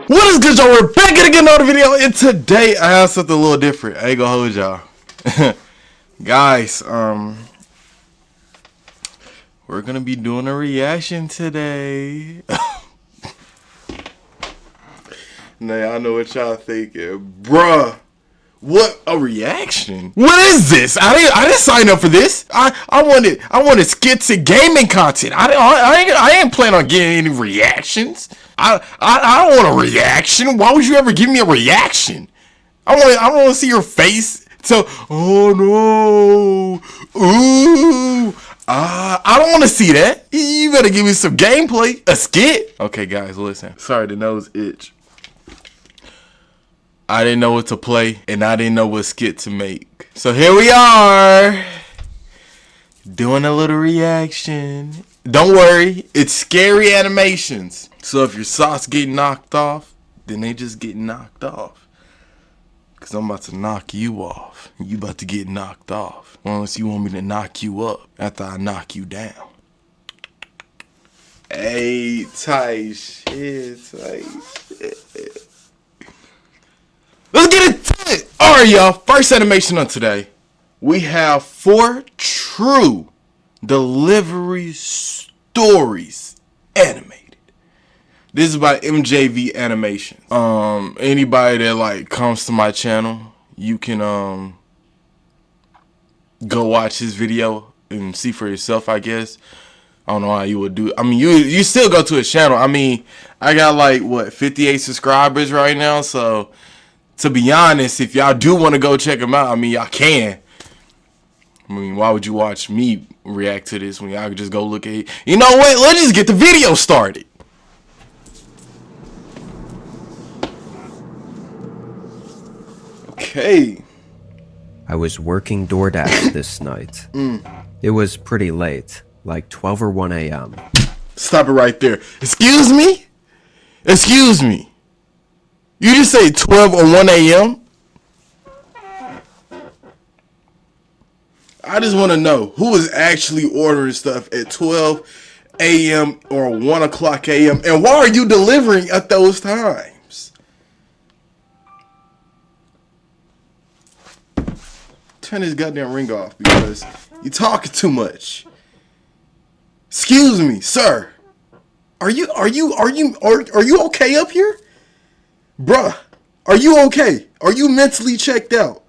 What is good, y'all? We're back at again another video, and today I have something a little different. I ain't gonna hold y'all. Guys, we're gonna be doing a reaction today. Now y'all know what y'all thinking. Bruh, what a reaction. What is this? I didn't sign up for this. I wanted skits and gaming content. I ain't planning on getting any reactions. I don't want a reaction. Why would you ever give me a reaction? I want to see your face. So, oh no, ooh, I don't want to see that. You better give me some gameplay, a skit. Okay, guys, listen. Sorry, the nose itch. I didn't know what to play, and I didn't know what skit to make. So here we are, doing a little reaction. Don't worry, it's scary animations. So if your socks get knocked off, then they just get knocked off. Because I'm about to knock you off. You about to get knocked off. Unless you want me to knock you up after I knock you down. Hey, tight shit, tight shit. Let's get into it. Alright, y'all. First animation of today. We have 4 true delivery stories animated. This is by MJV Animation. Anybody that like comes to my channel, you can go watch his video and see for yourself, I guess. I don't know how you would do it. I mean, you still go to his channel. I mean, I got like what 58 subscribers right now, so to be honest, if y'all do want to go check him out, I mean, y'all can. I mean, why would you watch me react to this when y'all could just go look at it? You know what? Let's just get the video started. Okay. I was working DoorDash this night. It was pretty late, like 12 or 1 a.m. Stop it right there. Excuse me? Excuse me. You just say 12 or 1 a.m.? I just want to know who is actually ordering stuff at 12 a.m. or 1 o'clock a.m. and why are you delivering at those times? Turn this goddamn ring off because you're talking too much. Excuse me, sir. Are you okay up here? Bruh, are you okay? Are you mentally checked out?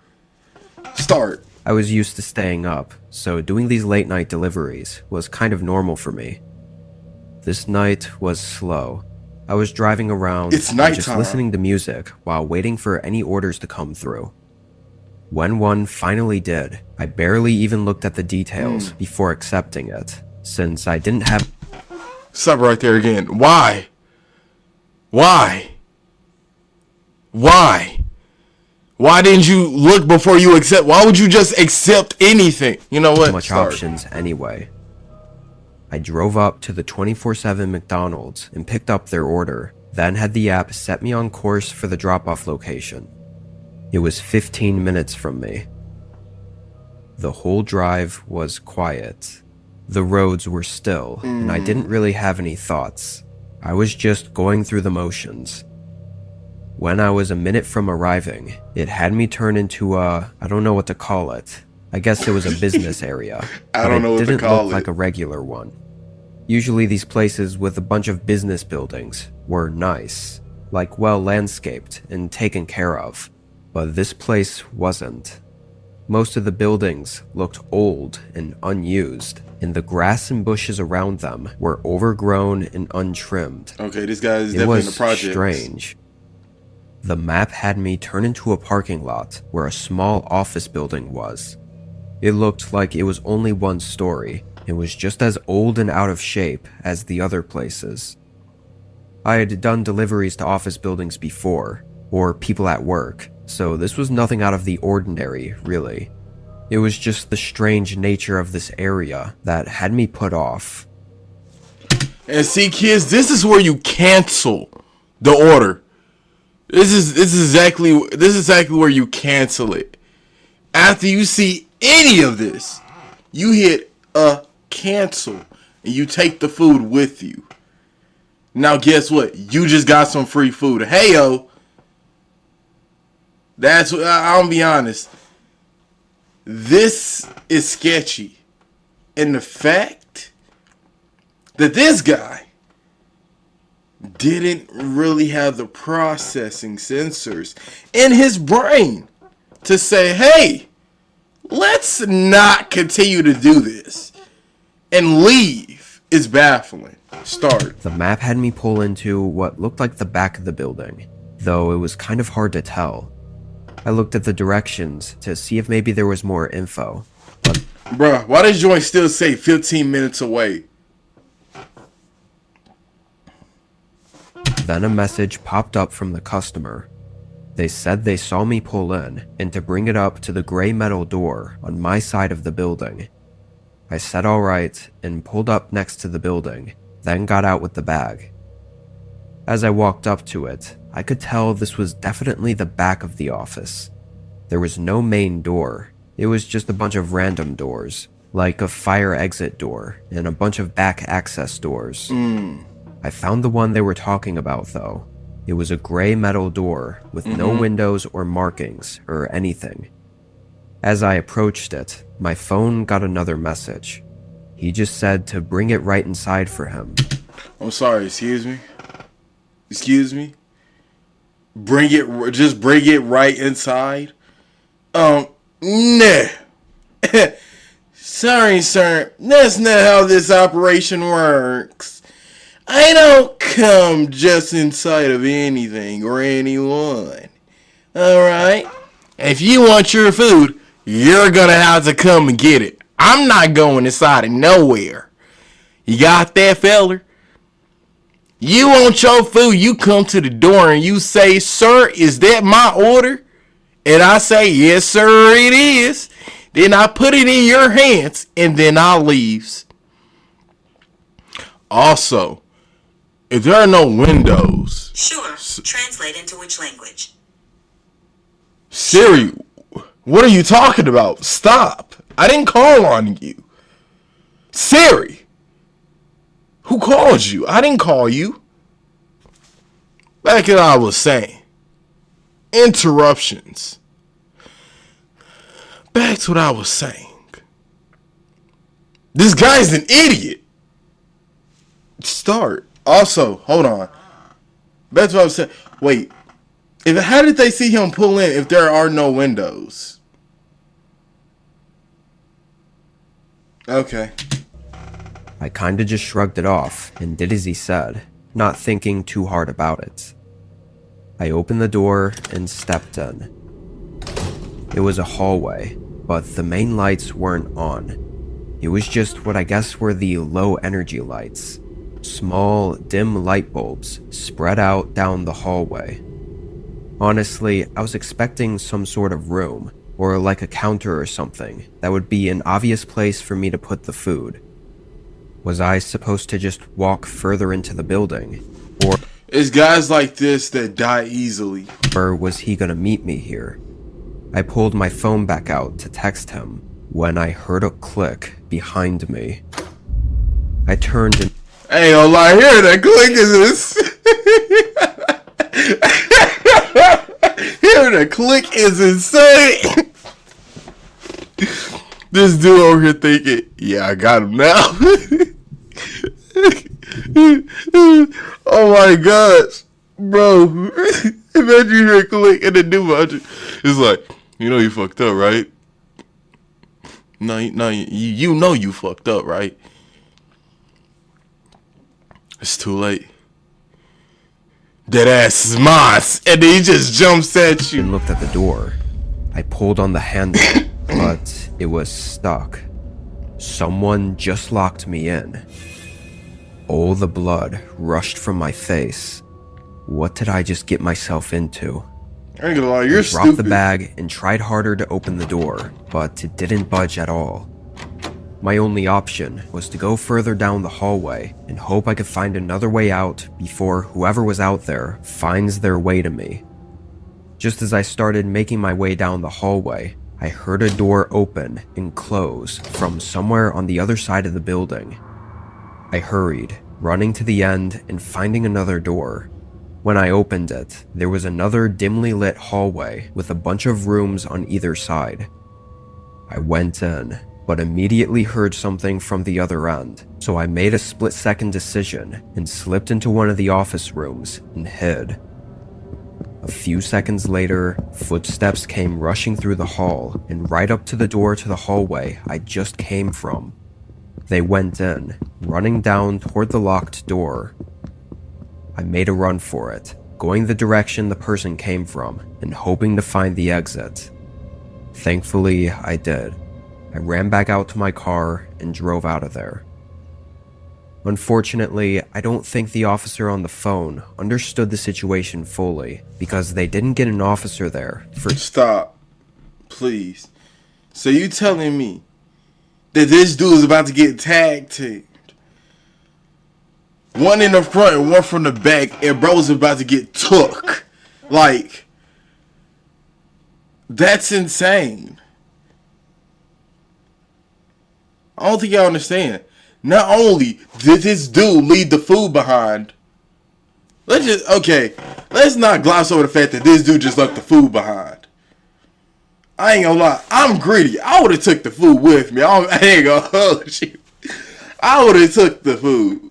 Start. I was used to staying up, so doing these late night deliveries was kind of normal for me. This night was slow. I was driving around It's and nighttime. just listening to music while waiting for any orders to come through. When one finally did, I barely even looked at the details before accepting it, since I didn't have... Stop right there again. Why? Why? Why? Why didn't you look before you accept? Why would you just accept anything? You know what? much options anyway. I drove up to the 24/7 McDonald's and picked up their order, then had the app set me on course for the drop-off location. It was 15 minutes from me. The whole drive was quiet. The roads were still, and I didn't really have any thoughts. I was just going through the motions. When I was a minute from arriving, it had me turn into I don't know what to call it. I guess it was a business area. I don't know what to It didn't call look it. like a regular one. Usually these places with a bunch of business buildings were nice, like well landscaped and taken care of. But this place wasn't. Most of the buildings looked old and unused, and the grass and bushes around them were overgrown and untrimmed. Okay, this guy is It definitely in the was project. strange. The map had me turn into a parking lot where a small office building was. It looked like it was only 1 story and was just as old and out of shape as the other places. I had done deliveries to office buildings before, or people at work, so this was nothing out of the ordinary, really. It was just the strange nature of this area that had me put off. And see, kids, this is where you cancel the order. This is exactly where you cancel it. After you see any of this, you hit a cancel and you take the food with you. Now guess what? You just got some free food. Hey yo, that's what I'll be honest. This is sketchy, and the fact that this guy didn't really have the processing sensors in his brain to say, hey, let's not continue to do this and leave is baffling. Start. The map had me pull into what looked like the back of the building, though it was kind of hard to tell. I looked at the directions to see if maybe there was more info. Bruh, why does joint still say 15 minutes away? Then a message popped up from the customer. They said they saw me pull in and to bring it up to the gray metal door on my side of the building. I said alright and pulled up next to the building, then got out with the bag. As I walked up to it, I could tell this was definitely the back of the office. There was no main door, it was just a bunch of random doors, like a fire exit door and a bunch of back access doors. I found the one they were talking about though. It was a gray metal door with no windows or markings or anything. As I approached it, my phone got another message. He just said to bring it right inside for him. I'm sorry, excuse me? Excuse me? Just bring it right inside? Nah. Sorry, sir. That's not how this operation works. I don't come just inside of anything or anyone. Alright? If you want your food, you're gonna have to come and get it. I'm not going inside of nowhere. You got that, feller? You want your food, you come to the door and you say, sir, is that my order? And I say, yes, sir, it is. Then I put it in your hands and then I leaves. Also, if there are no windows... Sure. Translate into which language? Siri, what are you talking about? Stop. I didn't call on you. Siri. Who called you? I didn't call you. Back to what I was saying. Interruptions. Back to what I was saying. This guy's an idiot. Start. Also, hold on. Back to what I was saying. Wait. How did they see him pull in if there are no windows? Okay. I kinda just shrugged it off and did as he said, not thinking too hard about it. I opened the door and stepped in. It was a hallway, but the main lights weren't on. It was just what I guess were the low energy lights. Small, dim light bulbs spread out down the hallway. Honestly, I was expecting some sort of room, or like a counter or something, that would be an obvious place for me to put the food. Was I supposed to just walk further into the building? Or it's guys like this that die easily. Or was he gonna meet me here? I pulled my phone back out to text him when I heard a click behind me. I turned and... Hey, oh, I hear that click is this. Hearing the click is insane. This dude over here thinking, yeah, I got him now. Oh my gosh. Bro. Imagine you hear a click and the dude behind you. It's like, you know you fucked up, right? No, you know you fucked up, right? It's too late. That ass is mine. And then he just jumps at you. And looked at the door. I pulled on the handle, but it was stuck. Someone just locked me in. All the blood rushed from my face. What did I just get myself into? I ain't gonna lie, you're stupid. I dropped the bag and tried harder to open the door, but it didn't budge at all. My only option was to go further down the hallway and hope I could find another way out before whoever was out there finds their way to me. Just as I started making my way down the hallway, I heard a door open and close from somewhere on the other side of the building. I hurried, running to the end and finding another door. When I opened it, there was another dimly lit hallway with a bunch of rooms on either side. I went in, but immediately heard something from the other end, so I made a split-second decision and slipped into one of the office rooms and hid. A few seconds later, footsteps came rushing through the hall and right up to the door to the hallway I just came from. They went in, running down toward the locked door. I made a run for it, going the direction the person came from and hoping to find the exit. Thankfully, I did. I ran back out to my car and drove out of there. Unfortunately, I don't think the officer on the phone understood the situation fully because they didn't get an officer there for— Stop. Please. So you telling me that this dude is about to get tag teamed? One in the front and one from the back, and bro's about to get took. Like, that's insane. I don't think y'all understand. Not only did this dude leave the food behind, let's not gloss over the fact that this dude just left the food behind. I ain't gonna lie, I'm greedy. I would have took the food with me. I ain't gonna hold you. I would have took the food.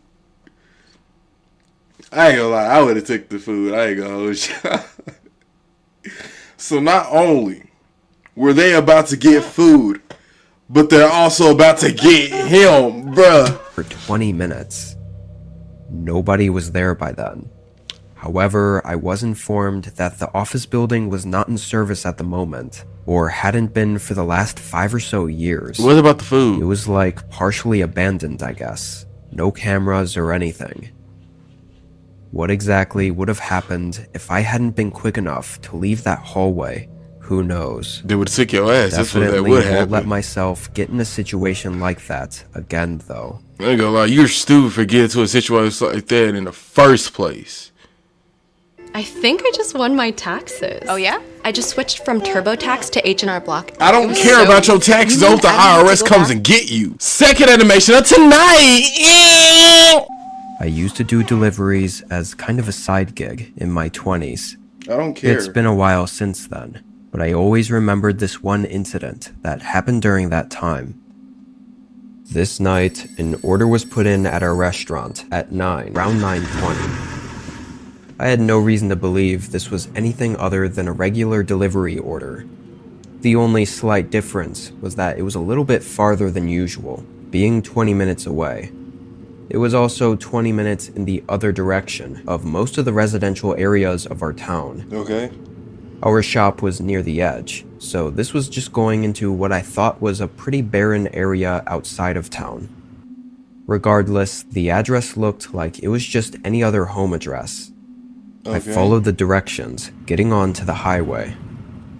I ain't gonna lie, I would have took the food. I ain't gonna hold you. So not only were they about to get food, but they're also about to get him, bruh. For 20 minutes. Nobody was there by then. However, I was informed that the office building was not in service at the moment, or hadn't been for the last 5 or so years. What about the food? It was like partially abandoned, I guess. No cameras or anything. What exactly would have happened if I hadn't been quick enough to leave that hallway? Who knows? They would have took your ass. That's what that Definitely would won't happen. let myself get in a situation like that again, though. I ain't gonna lie, you're stupid for getting to a situation like that in the first place. I think I just won my taxes. Oh yeah? I just switched from TurboTax to H&R Block. I don't care about your taxes. I hope the IRS comes and get you. Second animation of tonight. I used to do deliveries as kind of a side gig in my 20s. I don't care. It's been a while since then, but I always remembered this one incident that happened during that time. This night, an order was put in at our restaurant at around 9:20. I had no reason to believe this was anything other than a regular delivery order. The only slight difference was that it was a little bit farther than usual, being 20 minutes away. It was also 20 minutes in the other direction of most of the residential areas of our town. Okay. Our shop was near the edge, so this was just going into what I thought was a pretty barren area outside of town. Regardless, the address looked like it was just any other home address. I Okay. followed the directions, getting onto the highway.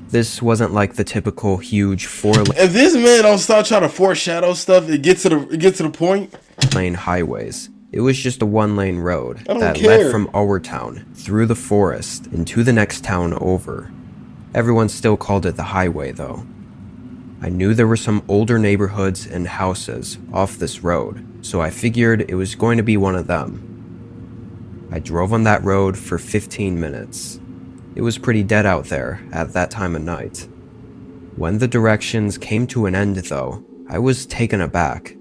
This wasn't like the typical huge If this man don't stop trying to foreshadow stuff, it gets to the point. four-lane highways. It was just a one-lane road I don't that care. led from our town, through the forest, and to the next town over. Everyone still called it the highway, though. I knew there were some older neighborhoods and houses off this road, so I figured it was going to be one of them. I drove on that road for 15 minutes. It was pretty dead out there at that time of night. When the directions came to an end, though, I was taken aback.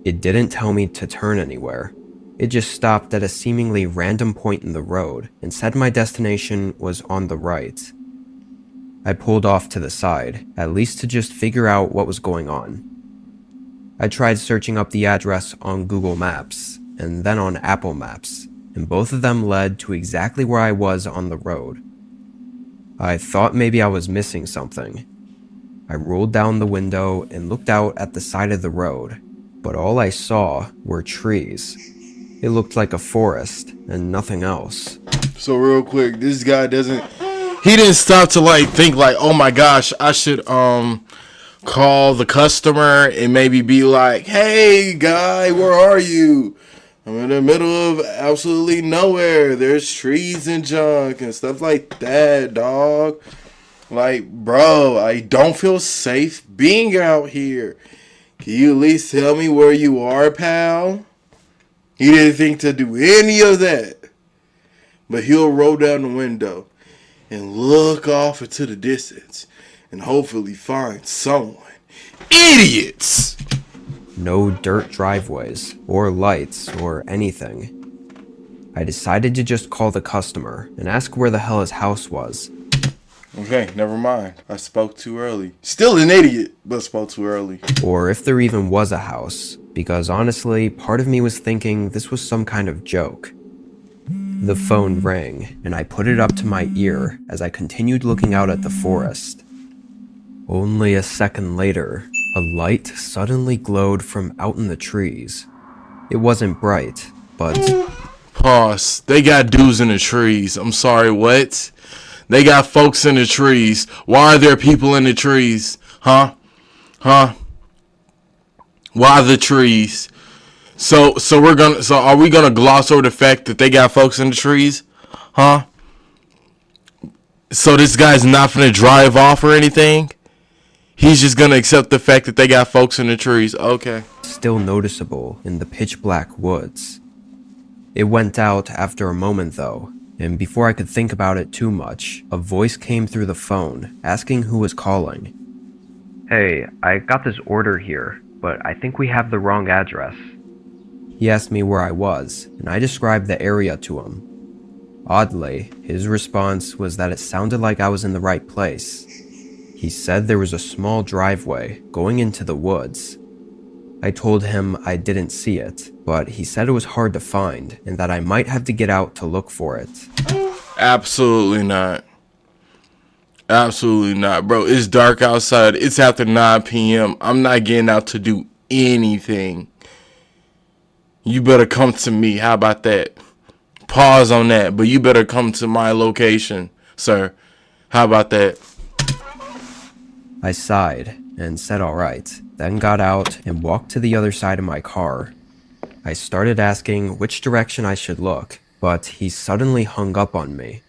It didn't tell me to turn anywhere. It just stopped at a seemingly random point in the road and said my destination was on the right. I pulled off to the side, at least to just figure out what was going on. I tried searching up the address on Google Maps, and then on Apple Maps, and both of them led to exactly where I was on the road. I thought maybe I was missing something. I rolled down the window and looked out at the side of the road, but all I saw were trees. It looked like a forest and nothing else. So real quick, this guy he didn't stop to like think like, oh my gosh, I should call the customer and maybe be like, hey guy, where are you? I'm in the middle of absolutely nowhere. There's trees and junk and stuff like that, dog. Like, bro, I don't feel safe being out here. Can you at least tell me where you are, pal? He didn't think to do any of that. But he'll roll down the window and look off into the distance and hopefully find someone. Idiots! No dirt driveways, or lights, or anything. I decided to just call the customer and ask where the hell his house was. Okay, never mind. I spoke too early. Still an idiot, but spoke too early. Or if there even was a house, because honestly, part of me was thinking this was some kind of joke. The phone rang, and I put it up to my ear as I continued looking out at the forest. Only a second later, a light suddenly glowed from out in the trees. It wasn't bright, but... Pause. They got dudes in the trees. I'm sorry, what? They got folks in the trees. Why are there people in the trees? Huh? Why the trees? So are we gonna gloss over the fact that they got folks in the trees? Huh? So this guy's not gonna drive off or anything? He's just gonna accept the fact that they got folks in the trees. Okay. still noticeable in the pitch black woods. It went out after a moment though, and before I could think about it too much, a voice came through the phone asking who was calling. "Hey, I got this order here, but I think we have the wrong address." He asked me where I was, and I described the area to him. Oddly, his response was that it sounded like I was in the right place. He said there was a small driveway going into the woods. I told him I didn't see it, but he said it was hard to find and that I might have to get out to look for it. Absolutely not. Absolutely not, bro. It's dark outside. It's after 9 p.m. I'm not getting out to do anything. You better come to me. How about that? Pause on that, but you better come to my location, sir. How about that? I sighed and said alright, then got out and walked to the other side of my car. I started asking which direction I should look, but he suddenly hung up on me.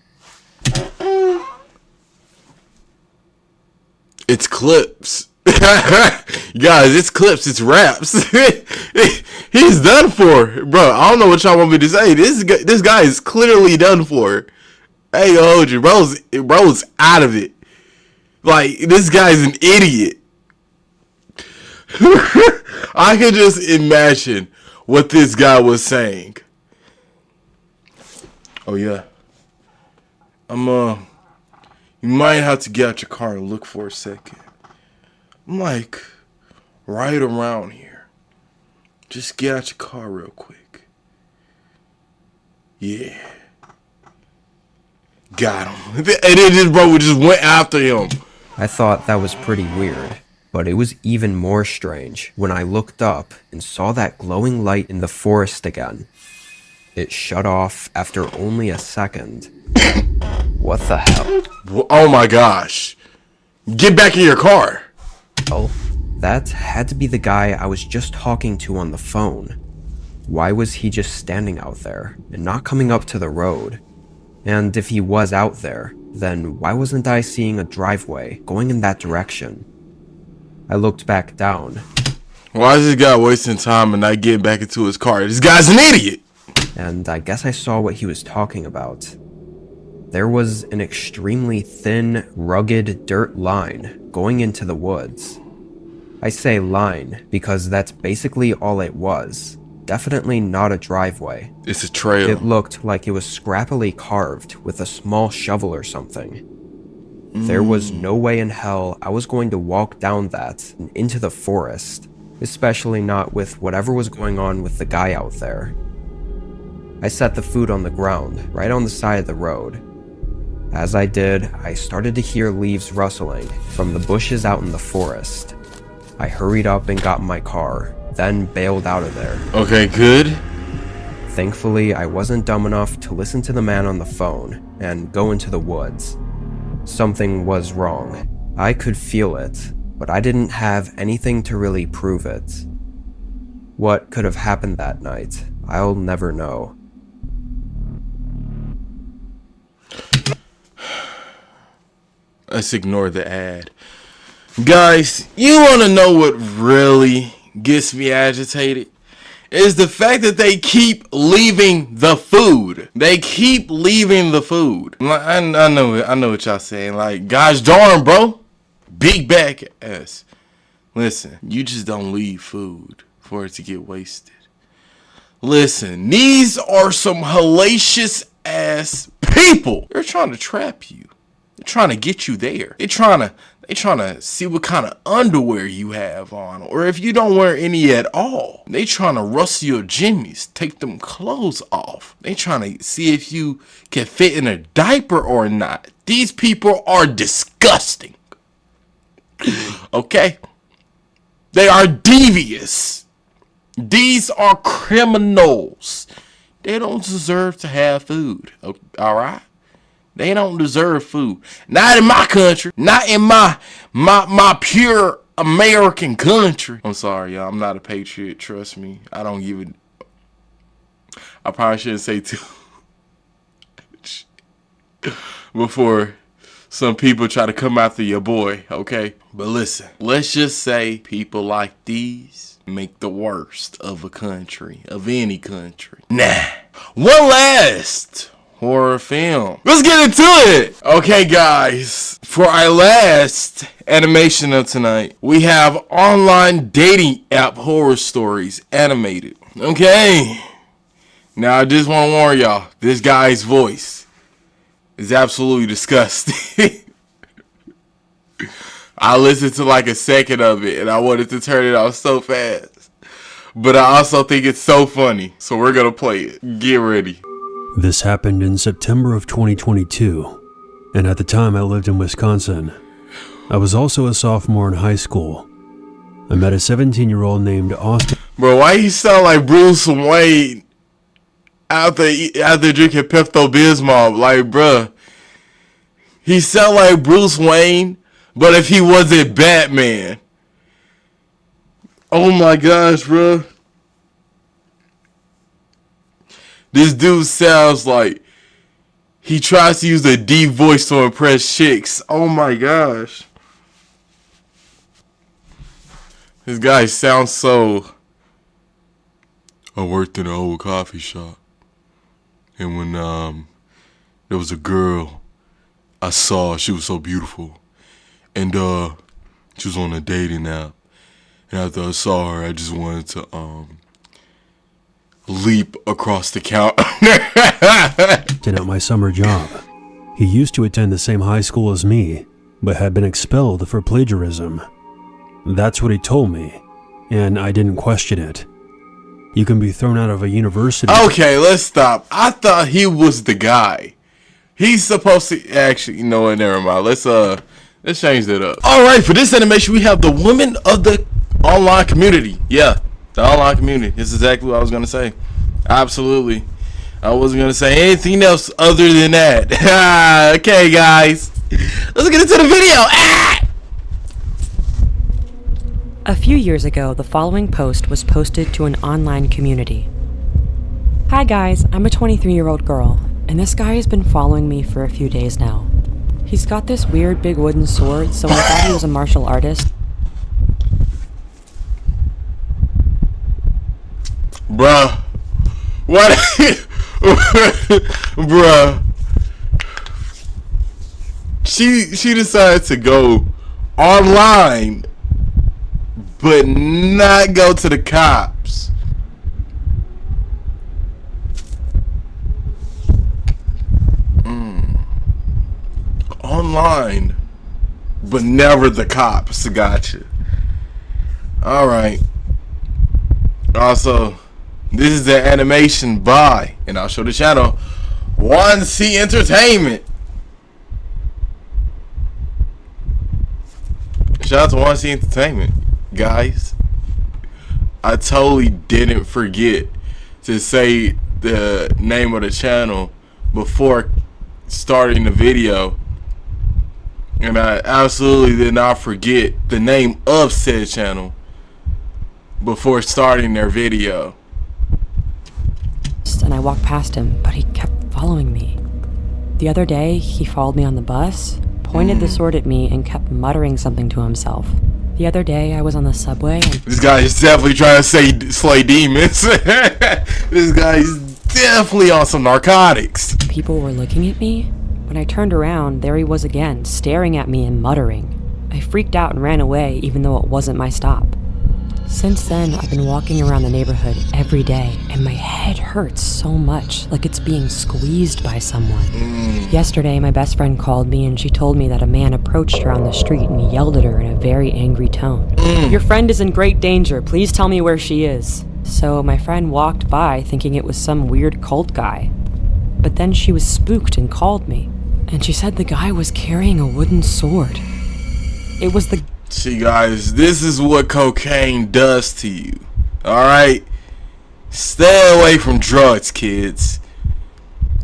It's clips. Guys, it's clips. It's raps. He's done for. Bro, I don't know what y'all want me to say. This guy is clearly done for. I ain't gonna hold you. Bro's out of it. Like, this guy's an idiot. I can just imagine what this guy was saying. Oh, yeah. You might have to get out your car and look for a second. I'm like, right around here. Just get out your car real quick. Yeah. Got him. And then this bro just went after him. I thought that was pretty weird, but it was even more strange when I looked up and saw that glowing light in the forest again. It shut off after only a second. What the hell? Oh my gosh. Get back in your car. Oh, that had to be the guy I was just talking to on the phone. Why was he just standing out there and not coming up to the road? And if he was out there, then why wasn't I seeing a driveway going in that direction? I looked back down. Why is this guy wasting time and not getting back into his car? This guy's an idiot. And I guess I saw what he was talking about. There was an extremely thin, rugged dirt line going into the woods. I say line because that's basically all it was. Definitely not a driveway. It's a trail. It looked like it was scrappily carved with a small shovel or something. There was no way in hell I was going to walk down that and into the forest, especially not with whatever was going on with the guy out there. I set the food on the ground, right on the side of the road. As I did, I started to hear leaves rustling from the bushes out in the forest. I hurried up and got in my car, then bailed out of there. Okay, good. Thankfully, I wasn't dumb enough to listen to the man on the phone and go into the woods. Something was wrong. I could feel it, but I didn't have anything to really prove it. What could have happened that night, I'll never know. Let's ignore the ad. Guys, you want to know what really gets me agitated? is the fact that they keep leaving the food. They keep leaving the food. I know what y'all saying. Like, gosh darn, bro. Big back ass. Listen, you just don't leave food for it to get wasted. Listen, these are some hellacious ass people. They're trying to trap you. They're trying to get you there. They're trying to see what kind of underwear you have on, or if you don't wear any at all. They trying to rustle your jimmies, take them clothes off. They trying to see if you can fit in a diaper or not. These people are disgusting. Okay? They are devious. These are criminals. They don't deserve to have food. Alright? They don't deserve food. Not in my country. Not in my pure American country. I'm sorry, y'all. I'm not a patriot. Trust me. I don't give it. I probably shouldn't say too before some people try to come after your boy, okay? But listen, let's just say people like these make the worst of a country, of any country. Nah. One last horror film. Let's get into it. Okay, guys. For our last animation of tonight, we have online dating app horror stories animated. Okay. Now, I just want to warn y'all, this guy's voice is absolutely disgusting. I listened to like a second of it and I wanted to turn it off so fast. But I also think it's so funny. So we're going to play it. Get ready. This happened in September of 2022. And at the time I lived in Wisconsin. I was also a sophomore in high school. I met a 17-year-old named Austin. Bro, why you sound like Bruce Wayne after drinking Pepto-Bismol? Like, bruh, he sound like Bruce Wayne, but if he wasn't Batman. Oh my gosh, bro. This dude sounds like he tries to use a deep voice to impress chicks. Oh my gosh. This guy sounds so... I worked in an old coffee shop. And when there was a girl I saw, she was so beautiful. And she was on a dating app. And after I saw her, I just wanted to leap across the counter. At my summer job. He used to attend the same high school as me, but had been expelled for plagiarism. That's what he told me, and I didn't question it. You can be thrown out of a university. Okay, let's stop. I thought he was the guy. He's supposed to actually, you know what, never mind. Let's change that up. Alright, for this animation we have the women of the online community. Yeah, the online community. This is exactly what I was gonna say. Absolutely. I wasn't gonna say anything else other than that. Okay, guys. Let's get into the video. A few years ago, the following post was posted to an online community. Hi guys, I'm a 23-year-old girl, and this guy has been following me for a few days now. He's got this weird big wooden sword, so I thought he was a martial artist. Bruh. What? Bruh. She decided to go online, but not go to the cops. Online, but never the cops. Gotcha. Alright. Also, this is the animation by, and I'll show the channel, 1C Entertainment. Shout out to 1C Entertainment, guys. I totally didn't forget to say the name of the channel before starting the video. And I absolutely did not forget the name of said channel before starting their video. And I walked past him, but he kept following me. The other day, he followed me on the bus, pointed the sword at me, and kept muttering something to himself. The other day, I was on the subway and This guy is definitely trying to slay demons. This guy is definitely on some narcotics. people were looking at me. When I turned around, there he was again, staring at me and muttering. I freaked out and ran away, even though it wasn't my stop. Since then, I've been walking around the neighborhood every day, and my head hurts so much, like it's being squeezed by someone. Yesterday, my best friend called me and she told me that a man approached her on the street and yelled at her in a very angry tone. Your friend is in great danger. Please tell me where she is. So my friend walked by thinking it was some weird cult guy. But then she was spooked and called me. And she said the guy was carrying a wooden sword. It was the... See, guys, this is what cocaine does to you. Alright? Stay away from drugs, kids.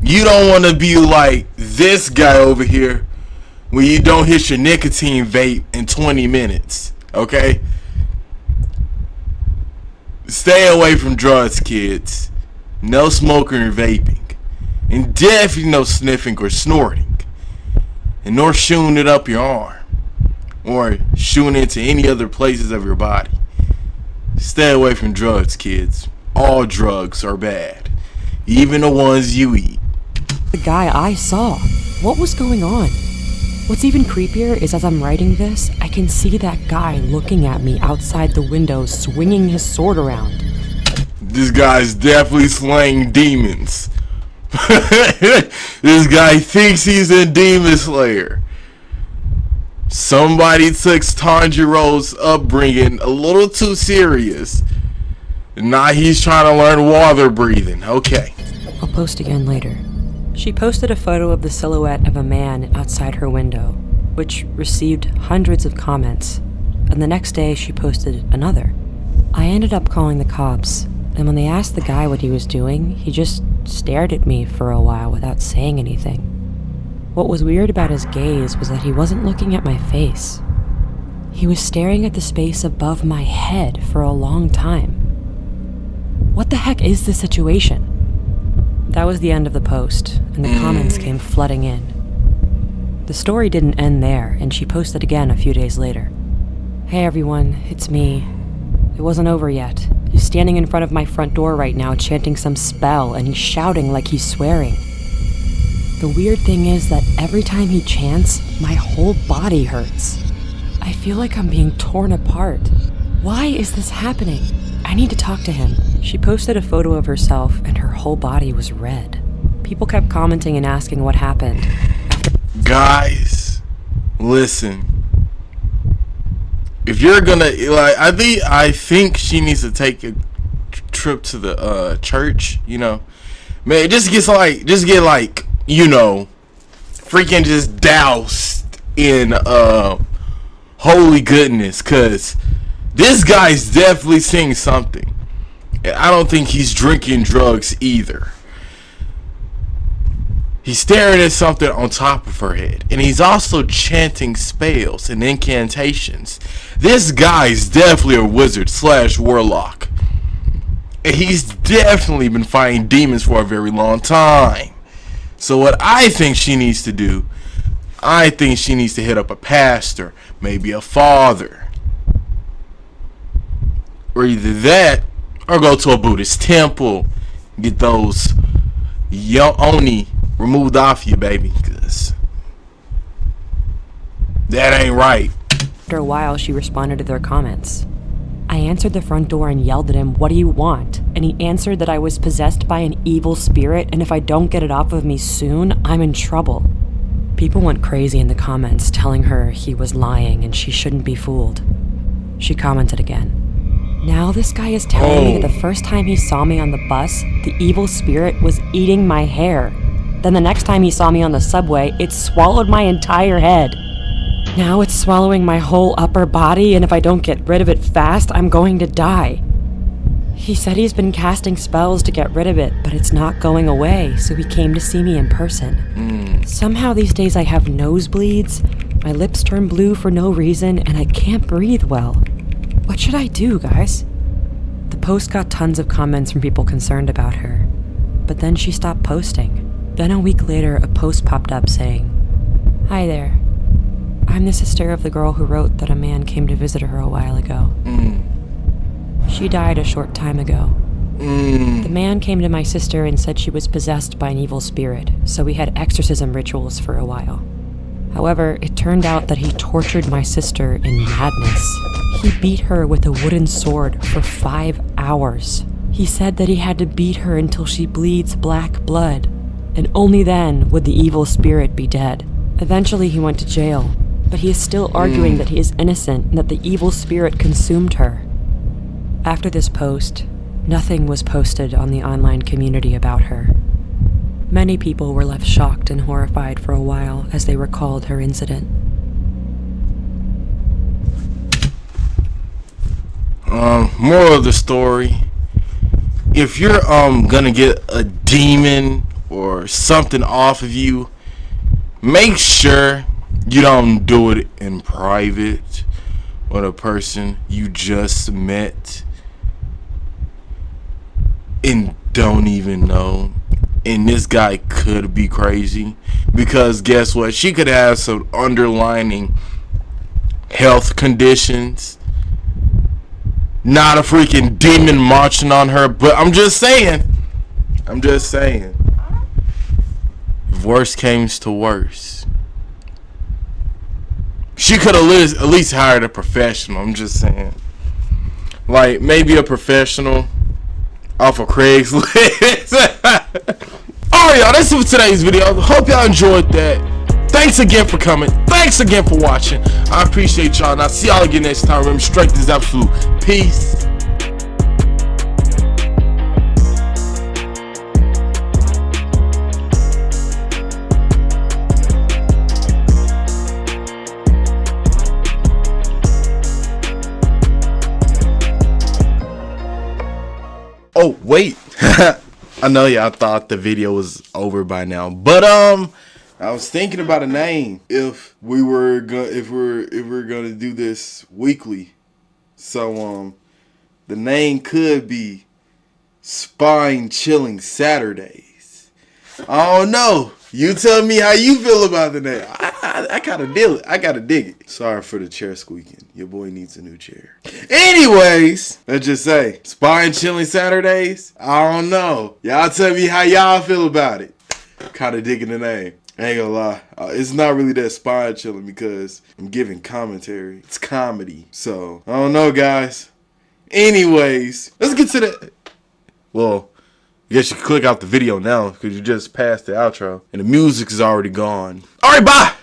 You don't want to be like this guy over here when you don't hit your nicotine vape in 20 minutes. Okay? Stay away from drugs, kids. No smoking or vaping. And definitely no sniffing or snorting. And nor shooting it up your arm. Or shooting into any other places of your body. Stay away from drugs, kids. All drugs are bad. Even the ones you eat. The guy I saw. What was going on? What's even creepier is as I'm writing this, I can see that guy looking at me outside the window, swinging his sword around. This guy's definitely slaying demons. This guy thinks he's a demon slayer. Somebody took Tanjiro's upbringing a little too serious. Now he's trying to learn water breathing. Okay. I'll post again later. She posted a photo of the silhouette of a man outside her window, which received hundreds of comments, and the next day she posted another. I ended up calling the cops, and when they asked the guy what he was doing, he just stared at me for a while without saying anything. What was weird about his gaze was that he wasn't looking at my face. He was staring at the space above my head for a long time. What the heck is this situation? That was the end of the post, and the comments came flooding in. The story didn't end there, and she posted again a few days later. Hey everyone, it's me. It wasn't over yet. He's standing in front of my front door right now chanting some spell, and he's shouting like he's swearing. The weird thing is that every time he chants, my whole body hurts. I feel like I'm being torn apart. Why is this happening? I need to talk to him. She posted a photo of herself and her whole body was red. People kept commenting and asking what happened. Guys, listen. If you're gonna like, I think she needs to take a trip to the church. You know, man, just get like you know, freaking just doused in holy goodness, cause this guy's definitely seeing something. And I don't think he's drinking drugs either. He's staring at something on top of her head. And he's also chanting spells and incantations. This guy's definitely a wizard / warlock. And he's definitely been fighting demons for a very long time. So what I think she needs to do, I think she needs to hit up a pastor, maybe a father. Or either that, or go to a Buddhist temple, get those oni removed off you, baby, cause that ain't right. After a while, she responded to their comments. I answered the front door and yelled at him, "What do you want?" And he answered that I was possessed by an evil spirit, and if I don't get it off of me soon, I'm in trouble. People went crazy in the comments, telling her he was lying and she shouldn't be fooled. She commented again. Now this guy is telling me that the first time he saw me on the bus, the evil spirit was eating my hair. Then the next time he saw me on the subway, it swallowed my entire head. Now it's swallowing my whole upper body, and if I don't get rid of it fast, I'm going to die. He said he's been casting spells to get rid of it, but it's not going away, so he came to see me in person. Somehow these days I have nosebleeds, my lips turn blue for no reason, and I can't breathe well. What should I do, guys? The post got tons of comments from people concerned about her, but then she stopped posting. Then a week later, a post popped up saying, "Hi there. I'm the sister of the girl who wrote that a man came to visit her a while ago. She died a short time ago. The man came to my sister and said she was possessed by an evil spirit, so we had exorcism rituals for a while. However, it turned out that he tortured my sister in madness. He beat her with a wooden sword for 5 hours. He said that he had to beat her until she bleeds black blood, and only then would the evil spirit be dead. Eventually he went to jail, but he is still arguing that he is innocent and that the evil spirit consumed her. After this post, nothing was posted on the online community about her. Many people were left shocked and horrified for a while as they recalled her incident. Moral of the story, if you're gonna get a demon or something off of you, make sure you don't do it in private with a person you just met and don't even know. And this guy could be crazy, because guess what? She could have some underlying health conditions. Not a freaking demon marching on her, but I'm just saying. If worse came to worse, she could have at least hired a professional. I'm just saying. Like, maybe a professional off of Craigslist. Alright, y'all, that's it for today's video. Hope y'all enjoyed that. Thanks again for coming. Thanks again for watching. I appreciate y'all, and I'll see y'all again next time. Remember, strength is absolute. Peace. Oh, wait. I know y'all thought the video was over by now, but I was thinking about a name if we're gonna do this weekly. So the name could be Spine Chilling Saturdays. I don't know. You tell me how you feel about the name. I gotta dig it. Sorry for the chair squeaking. Your boy needs a new chair. Anyways, let's just say Spine Chilling Saturdays. I don't know. Y'all tell me how y'all feel about it. Kinda digging the name. I ain't gonna lie. It's not really that spine chilling because I'm giving commentary. It's comedy. So, I don't know, guys. Anyways, let's get to the... Well, I guess you can click out the video now because you just passed the outro and the music is already gone. Alright, bye!